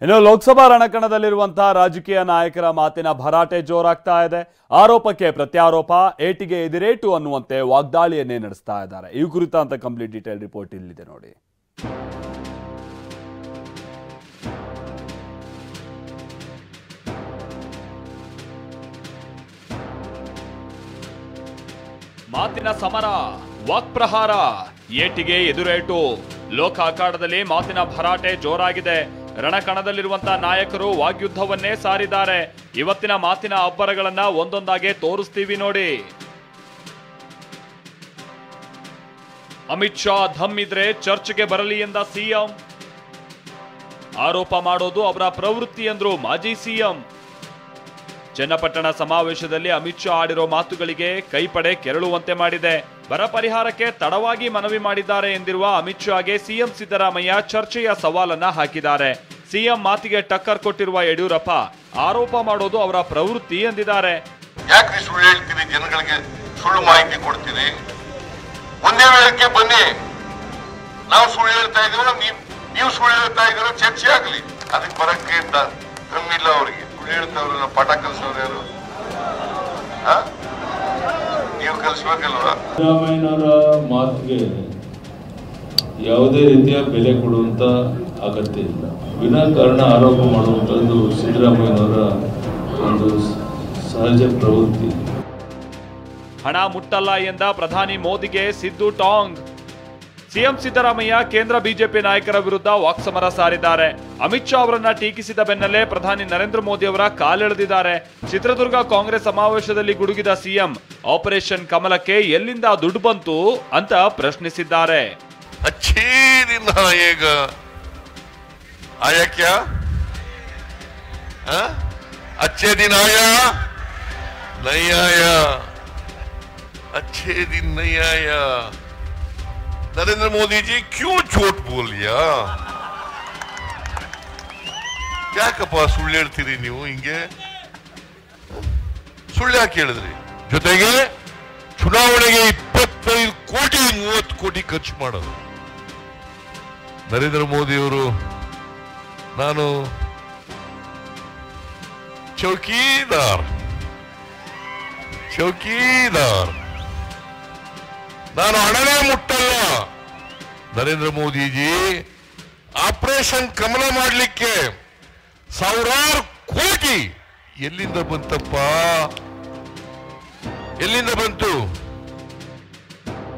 ಇನ್ನು ಲೋಕಸಭಾ ರಣಕಣದಲ್ಲಿರುವಂತಹ ರಾಜಕೀಯ ನಾಯಕರ ಮಾತಿನ ಭರಾಟೆ ಜೋರಾಗ್ತಾ ಇದೆ. ಆರೋಪಕ್ಕೆ ಪ್ರತ್ಯಾರೋಪ, ಏಟಿಗೆ ಎದಿರೇಟು ಅನ್ನುವಂತೆ ವಾಗ್ದಾಳಿಯನ್ನೇ ನಡೆಸ್ತಾ ಇದ್ದಾರೆ. ಈ ಕುರಿತಂತ ಕಂಪ್ಲೀಟ್ ಡೀಟೇಲ್ ರಿಪೋರ್ಟ್ ಇಲ್ಲಿದೆ ನೋಡಿ. ಮಾತಿನ ಸಮರ, ವಾಕ್ಪ್ರಹಾರ, ಏಟಿಗೆ ಎದುರೇಟು. ಲೋಕ ಅಖಾಡದಲ್ಲಿ ಮಾತಿನ ಭರಾಟೆ ಜೋರಾಗಿದೆ. ರಣಕಣದಲ್ಲಿರುವಂತಹ ನಾಯಕರು ವಾಗ್ಯುದ್ಧವನ್ನೇ ಸಾರಿದ್ದಾರೆ. ಇವತ್ತಿನ ಮಾತಿನ ಅಬ್ಬರಗಳನ್ನ ಒಂದೊಂದಾಗೆ ತೋರಿಸ್ತೀವಿ ನೋಡಿ. ಅಮಿತ್ ಶಾ ಧಮ್ ಇದ್ರೆ ಚರ್ಚ್ಗೆ ಬರಲಿ ಎಂದ ಸಿಎಂ. ಆರೋಪ ಮಾಡೋದು ಅವರ ಪ್ರವೃತ್ತಿ ಎಂದ್ರು ಮಾಜಿ ಸಿಎಂ. ಚನ್ನಪಟ್ಟಣ ಸಮಾವೇಶದಲ್ಲಿ ಅಮಿತ್ ಶಾ ಆಡಿರೋ ಮಾತುಗಳಿಗೆ ಕೈಪಡೆ ಕೆರಳುವಂತೆ ಮಾಡಿದೆ. ಬರ ಪರಿಹಾರಕ್ಕೆ ತಡವಾಗಿ ಮನವಿ ಮಾಡಿದ್ದಾರೆ ಎಂದಿರುವ ಅಮಿತ್ ಶಾಗೆ ಸಿಎಂ ಸಿದ್ದರಾಮಯ್ಯ ಚರ್ಚೆಯ ಸವಾಲನ್ನ ಹಾಕಿದ್ದಾರೆ. ಸಿಎಂ ಮಾತಿಗೆ ಟಕ್ಕರ್ ಕೊಟ್ಟಿರುವ ಯಡಿಯೂರಪ್ಪ ಆರೋಪ ಮಾಡೋದು ಅವರ ಪ್ರವೃತ್ತಿ ಎಂದಿದ್ದಾರೆ. ಯಾಕ್ರಿ ಸುಳ್ಳು ಹೇಳ್ತೀರಿ? ಜನಗಳಿಗೆ ಸುಳ್ಳು ಮಾಹಿತಿ ಕೊಡ್ತೀರಿ? ಒಂದೇ ವೇಳಕ್ಕೆ ಬನ್ನಿ, ನಾವು ಸುಳ್ಳು ಹೇಳ್ತಾ ಇದೀವೋ ನೀವು ಸುಳ್ಳು ಹೇಳ್ತಾ ಇದೀರೋ ಚರ್ಚೆ ಆಗ್ಲಿ. ಅದಕ್ಕೆ ಬರಕ್ಕೆ ಕಮ್ಮಿಲ್ಲ ಅವರಿಗೆ. ಸುಳ್ಳು ಹೇಳ್ತಾವ್ರ ಪಾಠ ಕಲಿಸೋರು ಯಾರು? ನೀವು ಕಲಿಸ್ಬೇಕಲ್ವಾ? ಸಿದ್ದರಾಮಯ್ಯನವರ ಮಾತಿಗೆ ಯಾವುದೇ ರೀತಿಯ ಬೆಲೆ ಕೊಡುವಂತ ಅಗತ್ಯ ಇಲ್ಲ. ವಿನಾಕಾರಣ ಆರೋಪ ಮಾಡುವಂಥದ್ದು ಸಿದ್ದರಾಮಯ್ಯನವರ ಒಂದು ಸಹಜ ಪ್ರವೃತ್ತಿ. ಹಣ ಮುಟ್ಟಲ್ಲ ಎಂದ ಪ್ರಧಾನಿ ಮೋದಿಗೆ ಸಿದ್ದು ಟಾಂಗ್. ಸಿಎಂ ಸಿದ್ದರಾಮಯ್ಯ ಕೇಂದ್ರ ಬಿಜೆಪಿ ನಾಯಕರ ವಿರುದ್ಧ ವಾಕ್ಸಮರ ಸಾರಿದ್ದಾರೆ. ಅಮಿತ್ ಶಾ ಅವರನ್ನ ಟೀಕಿಸಿದ ಬೆನ್ನಲ್ಲೇ ಪ್ರಧಾನಿ ನರೇಂದ್ರ ಮೋದಿ ಅವರ ಕಾಲೆಳೆದಿದ್ದಾರೆ. ಚಿತ್ರದುರ್ಗ ಕಾಂಗ್ರೆಸ್ ಸಮಾವೇಶದಲ್ಲಿ ಗುಡುಗಿದ ಸಿಎಂ ಆಪರೇಷನ್ ಕಮಲಕ್ಕೆ ಎಲ್ಲಿಂದ ದುಡ್ಡು ಬಂತು ಅಂತ ಪ್ರಶ್ನಿಸಿದ್ದಾರೆ. अच्छे दिन आएगा, आया क्या? अच्छे दिन आया? नहीं आया. अच्छे दिन नहीं आया. नरेंद्र मोदी जी क्यों झूठ बोल लिया? ಯಾಕಪ್ಪ ಸುಳ್ಳು ಹೇಳ್ತೀರಿ ನೀವು? ಹಿಂಗೆ ಸುಳ್ಳು ಯಾಕೆ ಹೇಳಿದ್ರಿ? ಜೊತೆಗೆ ಚುನಾವಣೆಗೆ 25 ಕೋಟಿ 30 ಕೋಟಿ ಖರ್ಚು ಮಾಡೋದು. ನರೇಂದ್ರ ಮೋದಿ ಅವರು ನಾನು ಚೌಕಿದಾರ್ ನಾನು ಹಣನೇ ಮುಟ್ಟಲ್ಲ. ನರೇಂದ್ರ ಮೋದಿಜಿ ಆಪರೇಷನ್ ಕಮಲ ಮಾಡಲಿಕ್ಕೆ ಸಾವಿರಾರು ಕೋಟಿ ಎಲ್ಲಿಂದ ಬಂತಪ್ಪ? ಎಲ್ಲಿಂದ ಬಂತು?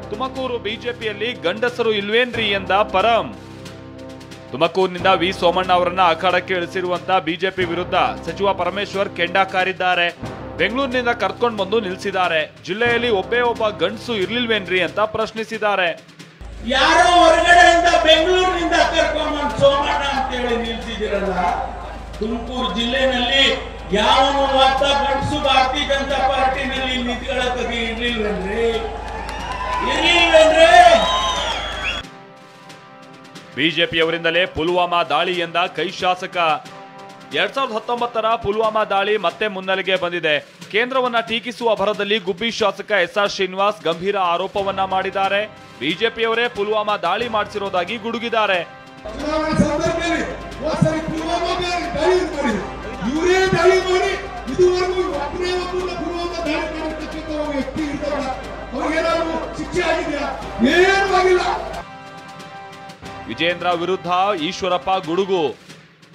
ತುಮಕೂರು ಬಿಜೆಪಿಯಲ್ಲಿ ಗಂಡಸರು ಇಲ್ವೇನ್ರಿ ಎಂದ ಪರಂ. ತುಮಕೂರಿನಿಂದ ವಿ ಸೋಮಣ್ಣ ಅವರನ್ನ ಅಖಾಡಕ್ಕೆ ಇಳಿಸಿರುವಂತಹ ಬಿಜೆಪಿ ವಿರುದ್ಧ ಸಚಿವ ಪರಮೇಶ್ವರ್ ಕೆಂಡ ಕಾರಿದ್ದಾರೆ. ಬೆಂಗಳೂರಿನಿಂದ ಕರ್ಕೊಂಡು ಬಂದು ನಿಲ್ಲಿಸಿದ್ದಾರೆ. ಜಿಲ್ಲೆಯಲ್ಲಿ ಒಬ್ಬ ಗಂಡಸು ಇರ್ಲಿಲ್ವೇನ್ರಿ ಅಂತ ಪ್ರಶ್ನಿಸಿದ್ದಾರೆ. ಯಾರೋ ಹೊರಗಡೆಯಿಂದ ಬೆಂಗಳೂರಿನಿಂದ ಕರ್ಕೊಂಡು ಸೋಮಣ್ಣ ಅಂತ ಹೇಳಿ ನಿಲ್ಸಿದಿರಲ್ಲ, ತುಮಕೂರು ಜಿಲ್ಲೆನಲ್ಲಿ ಯಾವನು ಒಬ್ಬ ಗಂಡಸು ಭಾರತೀಯ ಜನತಾ ಪಾರ್ಟಿನಲ್ಲಿ ನಿಂತ್ಕೊಳ್ಳೋಕೆ ಇರ್ಲಿಲ್ವೇನ್ರಿ? ಬಿಜೆಪಿಯವರಿಂದಲೇ ಪುಲ್ವಾಮಾ ದಾಳಿ ಎಂದ ಕೈ ಶಾಸಕ. 2019ರ ಪುಲ್ವಾಮಾ ದಾಳಿ ಮತ್ತೆ ಮುನ್ನೆಲೆಗೆ ಬಂದಿದೆ. ಕೇಂದ್ರವನ್ನ ಟೀಕಿಸುವ ಭರದಲ್ಲಿ ಗುಬ್ಬಿ ಶಾಸಕ ಎಸ್ಆರ್ ಶ್ರೀನಿವಾಸ್ ಗಂಭೀರ ಆರೋಪವನ್ನ ಮಾಡಿದ್ದಾರೆ. ಬಿಜೆಪಿಯವರೇ ಪುಲ್ವಾಮಾ ದಾಳಿ ಮಾಡಿಸಿರೋದಾಗಿ ಗುಡುಗಿದ್ದಾರೆ. ವಿಜೇಂದ್ರ ವಿರುದ್ಧ ಈಶ್ವರಪ್ಪ ಗುಡುಗು.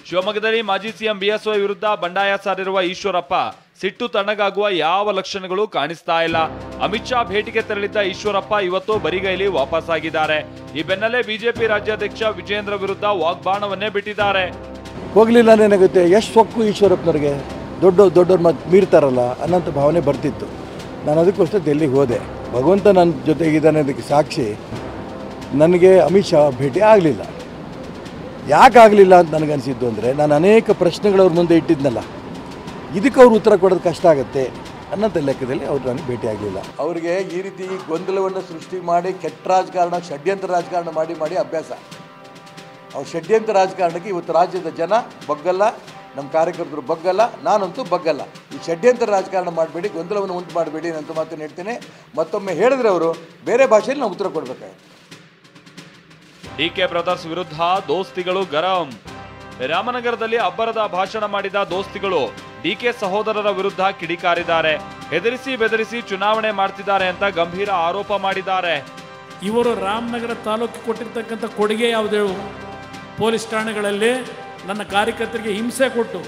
ಶಿವಮೊಗ್ಗದಲ್ಲಿ ಮಾಜಿ ಸಿಎಂ ಬಿಎಸ್ವೈ ವಿರುದ್ಧ ಬಂಡಾಯ ಸಾರಿರುವ ಈಶ್ವರಪ್ಪ ಸಿಟ್ಟು ತಣ್ಣಗಾಗುವ ಯಾವ ಲಕ್ಷಣಗಳು ಕಾಣಿಸ್ತಾ ಇಲ್ಲ. ಅಮಿತ್ ಶಾ ಭೇಟಿಗೆ ತೆರಳಿದ್ದ ಈಶ್ವರಪ್ಪ ಇವತ್ತು ಬರಿಗೈಲಿ ವಾಪಸ್ಸಾಗಿದ್ದಾರೆ. ಈ ಬೆನ್ನಲ್ಲೇ ಬಿಜೆಪಿ ರಾಜ್ಯಾಧ್ಯಕ್ಷ ವಿಜೇಂದ್ರ ವಿರುದ್ಧ ವಾಗ್ಬಾಣವನ್ನೇ ಬಿಟ್ಟಿದ್ದಾರೆ. ಹೋಗ್ಲಿಲ್ಲ ನನಗುತ್ತೆ, ಎಷ್ಟು ಸೊಕ್ಕು ಈಶ್ವರಪ್ಪನವ್ರಿಗೆ, ದೊಡ್ಡವ್ರ ಮಾತು ಮೀರ್ತಾರಲ್ಲ ಅನ್ನೋಂಥ ಭಾವನೆ ಬರ್ತಿತ್ತು. ನಾನು ಅದಕ್ಕೋಸ್ಕರ ಡೆಲ್ಲಿಗೆ ಹೋದೆ. ಭಗವಂತ ನನ್ನ ಜೊತೆಗಿದ್ದಾನೆ ಅದಕ್ಕೆ ಸಾಕ್ಷಿ. ನನಗೆ ಅಮಿತ್ ಶಾ ಭೇಟಿ ಆಗಲಿಲ್ಲ. ಯಾಕೆ ಆಗಲಿಲ್ಲ ಅಂತ ನನಗನ್ಸಿದ್ದು ಅಂದರೆ, ನಾನು ಅನೇಕ ಪ್ರಶ್ನೆಗಳವ್ರ ಮುಂದೆ ಇಟ್ಟಿದ್ನಲ್ಲ, ಇದಕ್ಕೆ ಅವ್ರು ಉತ್ತರ ಕೊಡೋದು ಕಷ್ಟ ಆಗುತ್ತೆ ಅನ್ನೋಂಥ ಲೆಕ್ಕದಲ್ಲಿ ಅವ್ರು ನನಗೆ ಭೇಟಿ ಆಗಲಿಲ್ಲ. ಅವರಿಗೆ ಈ ರೀತಿ ಗೊಂದಲವನ್ನು ಸೃಷ್ಟಿ ಮಾಡಿ ಕೆಟ್ಟ ರಾಜಕಾರಣ, ಷಡ್ಯಂತ್ರ ರಾಜಕಾರಣ ಮಾಡಿ ಅಭ್ಯಾಸ. ಅವ್ರ ಷಡ್ಯಂತ್ರ ರಾಜಕಾರಣಕ್ಕೆ ಇವತ್ತು ರಾಜ್ಯದ ಜನ ಬಗ್ಗಲ್ಲ, ನಮ್ಮ ಕಾರ್ಯಕರ್ತರು ಬಗ್ಗಲ್ಲ, ನಾನಂತೂ ಬಗ್ಗಲ್ಲ. ಈ ಷಡ್ಯಂತ್ರ ರಾಜಕಾರಣ ಮಾಡಬೇಡಿ, ಗೊಂದಲವನ್ನು ಉಂಟು ಮಾಡಬೇಡಿ ಅಂತ ಮಾತನ್ನು ಹೇಳ್ತೇನೆ. ಮತ್ತೊಮ್ಮೆ ಹೇಳಿದ್ರೆ ಅವರು ಬೇರೆ ಭಾಷೆಯಲ್ಲಿ ನಾವು ಉತ್ತರ ಕೊಡಬೇಕಾಗುತ್ತೆ. ಡಿಕೆ ಬ್ರದರ್ಸ್ ವಿರುದ್ಧ ದೋಸ್ತಿಗಳು ಗರಂ. ರಾಮನಗರದಲ್ಲಿ ಅಬ್ಬರದ ಭಾಷಣ ಮಾಡಿದ ದೋಸ್ತಿಗಳು ಡಿಕೆ ಸಹೋದರರ ವಿರುದ್ಧ ಕಿಡಿಕಾರಿದ್ದಾರೆ. ಹೆದರಿಸಿ ಬೆದರಿಸಿ ಚುನಾವಣೆ ಮಾಡ್ತಿದ್ದಾರೆ ಅಂತ ಗಂಭೀರ ಆರೋಪ ಮಾಡಿದ್ದಾರೆ. ಇವರು ರಾಮನಗರ ತಾಲೂಕು ಕೊಟ್ಟಿರ್ತಕ್ಕಂಥ ಕೊಡುಗೆ ಯಾವುದು? ಪೊಲೀಸ್ ಠಾಣೆಗಳಲ್ಲಿ ನನ್ನ ಕಾರ್ಯಕರ್ತರಿಗೆ ಹಿಂಸೆ ಕೊಟ್ಟು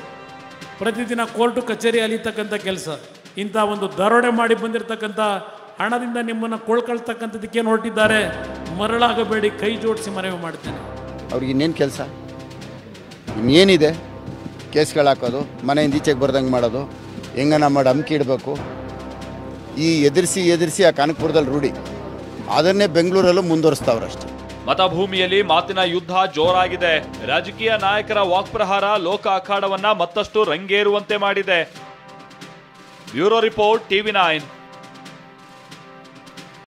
ಪ್ರತಿದಿನ ಕೋರ್ಟು ಕಚೇರಿ ಅಲಿತಕ್ಕಂಥ ಕೆಲಸ. ಇಂಥ ಒಂದು ದರೋಡೆ ಮಾಡಿ ಬಂದಿರತಕ್ಕಂಥ ಹಣದಿಂದ ನಿಮ್ಮನ್ನು ಕೊಳ್ಳತಕ್ಕಂಥದ್ದಕ್ಕೆ ಹೊರಟಿದ್ದಾರೆ. ಮರಳಾಗಬೇಡಿ, ಕೈ ಜೋಡಿಸಿ ಮನವಿ ಮಾಡ್ತೇನೆ. ಅವ್ರಿಗೆ ಇನ್ನೇನು ಕೆಲಸ, ಇನ್ನೇನಿದೆ? ಕೇಸ್ಗಳು ಹಾಕೋದು, ಮನೆಯಿಂದ ಈಚೆಗೆ ಬರ್ದಂಗೆ ಮಾಡೋದು, ಹೆಂಗನ ಮಾಡಿ ಅಮ್ಕಿ ಇಡಬೇಕು. ಈ ಎದುರಿಸಿ ಆ ಕನಕಪುರದಲ್ಲಿ ರೂಢಿ, ಅದನ್ನೇ ಬೆಂಗಳೂರಲ್ಲೂ ಮುಂದುವರಿಸ್ತಾವ್ರಷ್ಟೇ. ಮತಭೂಮಿಯಲ್ಲಿ ಮಾತಿನ ಯುದ್ಧ ಜೋರಾಗಿದೆ. ರಾಜಕೀಯ ನಾಯಕರ ವಾಕ್ಪ್ರಹಾರ ಲೋಕ ಅಖಾಡವನ್ನ ಮತ್ತಷ್ಟು ರಂಗೇರುವಂತೆ ಮಾಡಿದೆ. Bureau report, TV9.